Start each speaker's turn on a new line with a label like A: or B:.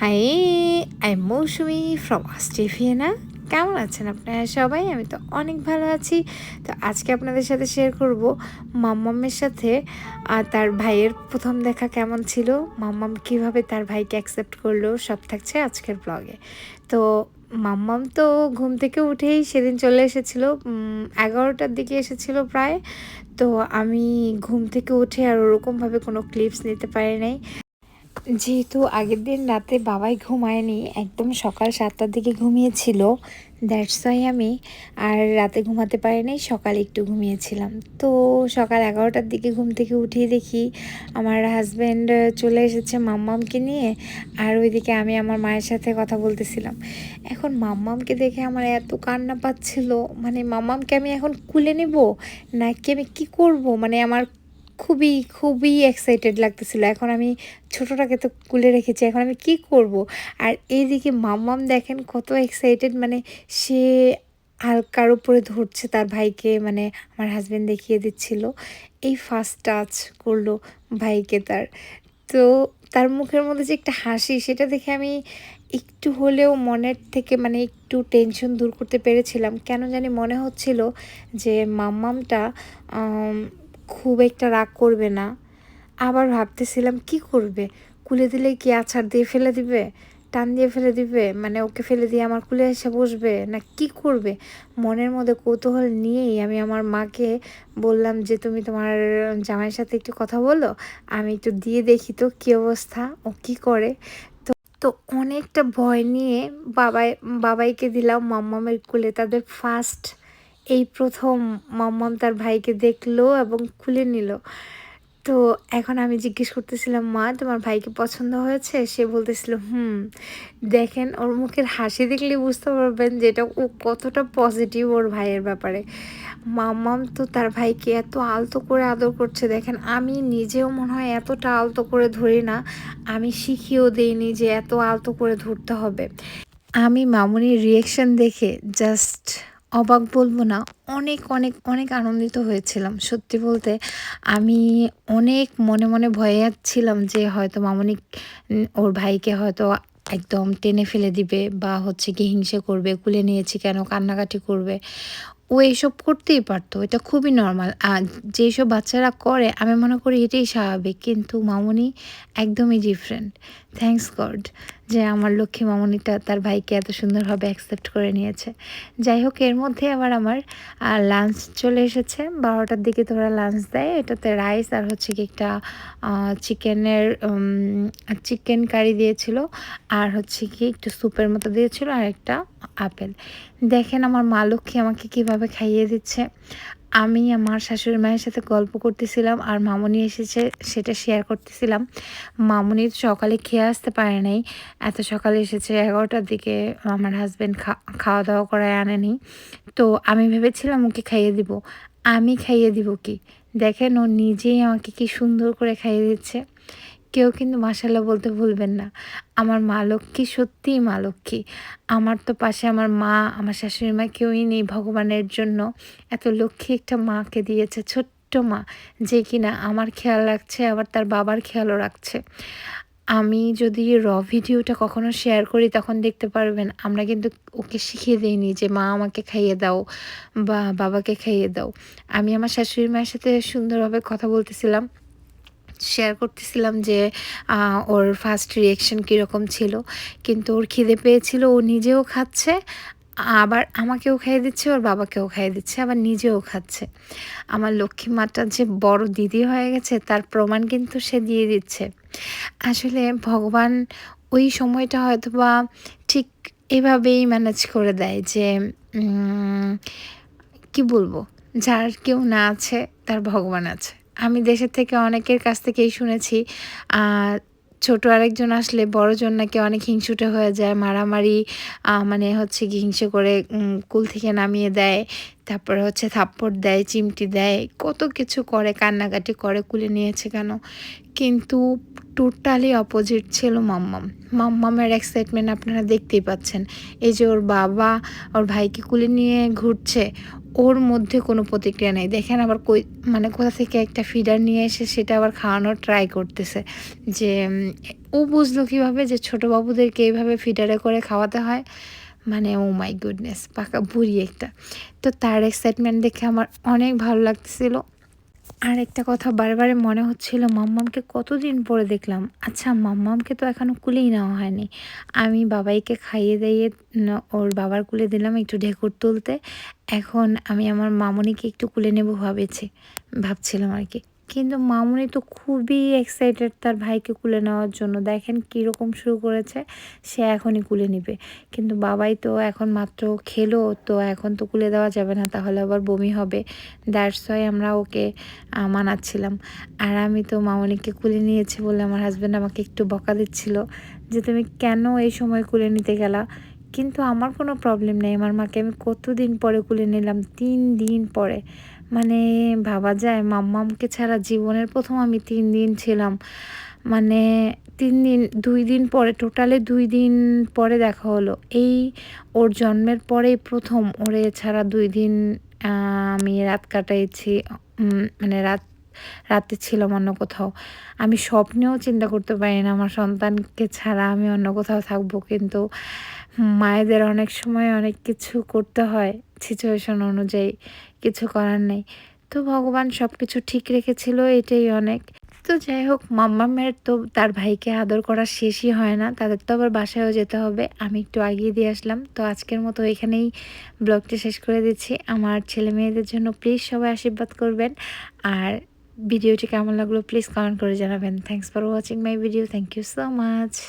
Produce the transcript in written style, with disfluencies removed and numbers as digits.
A: High, I am Mousumi from Australia. কেমন আছেন আপনারা সবাই? আমি তো অনেক ভালো আছি। তো আজকে আপনাদের সাথে শেয়ার করব মাম্মামের সাথে তার ভাইয়ের প্রথম দেখা কেমন ছিল, মাম্মাম কিভাবে তার ভাইকে অ্যাকসেপ্ট করলো, সব থাকছে আজকের ব্লগে। তো মাম্মাম তো ঘুম থেকে উঠেই সেদিন চলে এসেছিলো, 11টার দিকে এসেছিলো প্রায়। তো আমি ঘুম থেকে উঠে আর ওরকমভাবে কোনো ক্লিপস নিতে পারি নাই, যেহেতু আগের দিন রাতে বাবাই ঘুমায়নি, একদম সকাল 7টার দিকে ঘুমিয়েছিল। দ্যাটস ওয়াই আমি আর রাতে ঘুমাতে পারিনি, সকালে একটু ঘুমিয়েছিলাম। তো সকাল 11টার দিকে ঘুম থেকে উঠিয়ে দেখি আমার হাজব্যান্ড চলে এসেছে মাম্মামকে নিয়ে, আর ওইদিকে আমি আমার মায়ের সাথে কথা বলতেছিলাম। এখন মাম্মামকে দেখে আমার এত কান্না পাচ্ছিল, মানে মাম্মামকে আমি এখন কুলে নেব নাকি আমি কি করব, মানে আমার খুবই খুবই এক্সাইটেড লাগতেছিল। এখন আমি ছোটোটাকে তো কুলে রেখেছি, এখন আমি কি করব। আর এইদিকে মাম্মাম দেখেন কত এক্সাইটেড, মানে সে হালকার উপরে ধরছে তার ভাইকে, মানে আমার হাজব্যান্ড দেখিয়ে দিচ্ছিল। এই ফার্স্ট টাচ করলো ভাইকে তার। তো তার মুখের মধ্যে যে একটা হাসি, সেটা দেখে আমি একটু হলেও মনের থেকে মানে একটু টেনশন দূর করতে পেরেছিলাম। কেন জানি মনে হচ্ছিল যে মাম্মামটা খুব একটা রাগ করবে না। আবার ভাবতেছিলাম কি করবে, কুলে দিলে কি আছাড় দিয়ে ফেলে দিবে, টান দিয়ে ফেলে দিবে, মানে ওকে ফেলে দিয়ে আমার কুলে এসে বসবে, না কি করবে। মনের মধ্যে কৌতূহল নিয়েই আমি আমার মাকে বললাম যে তুমি তোমার জামাইয়ের সাথে একটু কথা বলো, আমি একটু দিয়ে দেখি তো কী অবস্থা, ও কী করে। তো অনেকটা ভয় নিয়ে বাবাইকে দিলাম মাম্মামের কোলে। তাদের ফার্স্ট এই প্রথম মাম্মাম তার ভাইকে দেখলো এবং খুলে নিল। তো এখন আমি জিজ্ঞেস করতেছিলাম, মা তোমার ভাইকে পছন্দ হয়েছে? সে বলতেছিল দেখেন ওর মুখের হাসি দেখলে বুঝতে পারবেন যে এটা ও কতটা পজিটিভ ওর ভাইয়ের ব্যাপারে। মাম্মাম তো তার ভাইকে এত আলতো করে আদর করছে, দেখেন আমি নিজেও মনে হয় এতটা আলতো করে ধরি না, আমি শিখিয়েও দেইনি যে এত আলতো করে ধরতে হবে। আমি মামুনির রিয়েকশন দেখে জাস্ট অবাক বলবো না, অনেক অনেক অনেক আনন্দিত হয়েছিলাম। সত্যি বলতে আমি অনেক মনে মনে ভয়ে যাচ্ছিলাম যে হয়তো মামুনি ওর ভাইকে হয়তো একদম টেনে ফেলে দিবে, বা হচ্ছে কি হিংসে করবে, কুলে নিয়েছি কেন, কান্নাকাটি করবে। ও এইসব করতেই পারতো, এটা খুবই নর্মাল। আর যেসব বাচ্চারা করে আমি মনে করি এটাই স্বাভাবিক, কিন্তু মামুনি একদমই ডিফারেন্ট। থ্যাঙ্কস গড যে আমার লক্ষ্মী মামুনিটা তার ভাইকে এত সুন্দরভাবে অ্যাকসেপ্ট করে নিয়েছে। যাই হোক, এর মধ্যে আবার আমার লাঞ্চ চলে এসেছে। 12টার দিকে তো ওরা লাঞ্চ দেয়, এটাতে রাইস আর হচ্ছে কি একটা চিকেনের চিকেন কারি দিয়েছিল, আর হচ্ছে কি একটু স্যুপের মতো দিয়েছিল, আর একটা আপেল। দেখেন আমার মা লক্ষ্মী আমাকে কীভাবে খাইয়ে দিচ্ছে। আমি আমার শাশুড়ি মায়ের সাথে গল্প করতেছিলাম আর মামুনি এসেছে সেটা শেয়ার করতেছিলাম। মামুনি সকালে খেয়ে আসতে পারে নাই, এত সকালে এসেছে 11টার দিকে। আমার হাজব্যান্ড খাওয়া দাওয়া করায় আনেনি। তো আমি ভেবেছিলাম ওকে খাইয়ে দিব, আমি খাইয়ে দিব কি, দেখেন ও নিজেই আমাকে কি সুন্দর করে খাইয়ে দিচ্ছে। কেউ কিন্তু মাশাআল্লাহ বলতে ভুলবেন না, আমার মা লক্ষ্মী সত্যিই মা লক্ষ্মী। আমার তো পাশে আমার মা, আমার শাশুড়ি মা কেউই নেই ভগবানের জন্য। এত লক্ষ্মী একটা মাকে দিয়েছে, ছোট্ট মা, যে কিনা আমার খেয়াল রাখছে, আবার তার বাবার খেয়ালও রাখছে। আমি যদি ভিডিওটা কখনো শেয়ার করি তখন দেখতে পারবেন আমরা কিন্তু ওকে শিখিয়ে দিইনি যে মা আমাকে খাইয়ে দাও বা বাবাকে খাইয়ে দাও। আমি আমার শাশুড়ি মায়ের সাথে সুন্দরভাবে কথা বলতেছিলাম, শেয়ার করতেছিলাম যে ওর ফার্স্ট রিঅ্যাকশন কীরকম ছিল। কিন্তু ওর খিদে পেয়েছিল, ও নিজেও খাচ্ছে, আবার আমাকেও খাইয়ে দিচ্ছে, ওর বাবাকেও খাইয়ে দিচ্ছে, আবার নিজেও খাচ্ছে। আমার লক্ষ্মী মাটা যে বড় দিদি হয়ে গেছে তার প্রমাণ কিন্তু সে দিয়ে দিচ্ছে। আসলে ভগবান ওই সময়টা হয়তোবা ঠিক এভাবেই ম্যানেজ করে দেয় যে কি বলবো, যার কেউ না আছে তার ভগবান আছে। আমি দেশের থেকে অনেকের কাছ থেকেই শুনেছি ছোট আরেকজন আসলে বড়জন নাকি অনেক হিংসুটে হয়ে যায়, মারামারি মানে হচ্ছে কি হিংসে করে কুল থেকে নামিয়ে দেয়, তারপরে হচ্ছে থাপ্পড় দেয়, চিমটি দেয়, কত কিছু করে, কান্নাকাটি করে কুলে নিয়েছে কেন। কিন্তু টোটালি অপোজিট ছিল মাম্মাম। মাম্মামের এক্সাইটমেন্ট আপনারা দেখতেই পাচ্ছেন। এই যে ওর বাবা ওর ভাইকে কুলে নিয়ে ঘুরছে, ওর মধ্যে কোনো প্রতিক্রিয়া নেই। দেখেন আবার মানে কোথা থেকে একটা ফিডার নিয়ে এসে সেটা আবার খাওয়ানোর ট্রাই করতেছে। যে ও বুঝলো কীভাবে যে ছোট বাবুদেরকে এইভাবে ফিডারে করে খাওয়াতে হয়? মানে oh my goodness পাকা বুড়ি একটা। তো তার এক্সাইটমেন্ট দেখে আমার অনেক ভালো লাগতেছিল। আর একটা কথা বারে মনে হচ্ছিল মাম্মামকে কতদিন পরে দেখলাম। আচ্ছা মাম্মামকে তো এখনও কুলেই নেওয়া হয়নি। আমি বাবাইকে খাইয়ে দাইয়ে ওর বাবার কুলে দিলাম একটু ঢেকুর তুলতে। এখন আমি আমার মামুনিকে একটু কুলে নেব ভাবছিলাম আরকি। কিন্তু মামুনি তো খুবই এক্সাইটেড তার ভাইকে কুলে নেওয়ার জন্য। দেখেন কীরকম শুরু করেছে, সে এখনই কুলে নিবে। কিন্তু বাবাই তো এখন মাত্র খেলো, তো এখন তো কুলে দেওয়া যাবে না, তাহলে আবার বমি হবে। দ্যাটস ওয়াই আমরা ওকে মানাচ্ছিলাম। আর আমি তো মামুনিকে কুলে নিয়েছি বলে আমার হাজব্যান্ড আমাকে একটু বকা দিচ্ছিল যে, "তুমি কেন এই সময় কুলে নিতে গেলা?" কিন্তু আমার কোনো প্রবলেম নেই। আমার মাকে আমি কতদিন পরে কুলে নিলাম, ৩ দিন পরে। মানে ভাবা যায় মাম্মামকে ছাড়া জীবনের ১ম আমি ৩ দিন ছিলাম। মানে ৩ দিন ২ দিন পরে টোটালে ২ দিন পরে দেখা হলো। এই ওর জন্মের পরেই ১ম ওরে ছাড়া ২ দিন আমি রাত কাটাইছি। মানে রাতে ছিলাম অন্য কোথাও। আমি স্বপ্নেও চিন্তা করতে পারি না আমার সন্তানকে ছাড়া আমি অন্য কোথাও থাকবো। কিন্তু মায়েদের অনেক সময় অনেক কিছু করতে হয় সিচুয়েশন অনুযায়ী, কিছু করার নেই। তো ভগবান সবকিছু ঠিক রেখেছিল, এটাই অনেক। তো যাই হোক মাম্মামের তো তার ভাইকে আদর করা শেষই হয় না। তাদের তো আবার বাসায়ও যেতে হবে। আমি একটু আগিয়ে দিয়ে আসলাম। তো আজকের মতো এখানেই ব্লগটা শেষ করে দিচ্ছি। আমার ছেলে-মেয়েদের জন্য প্লিজ সবাই আশীর্বাদ করবেন। আর ভিডিওটি কেমন লাগলো প্লিজ কমেন্ট করে জানাবেন। Thanks for watching my video. Thank you so much.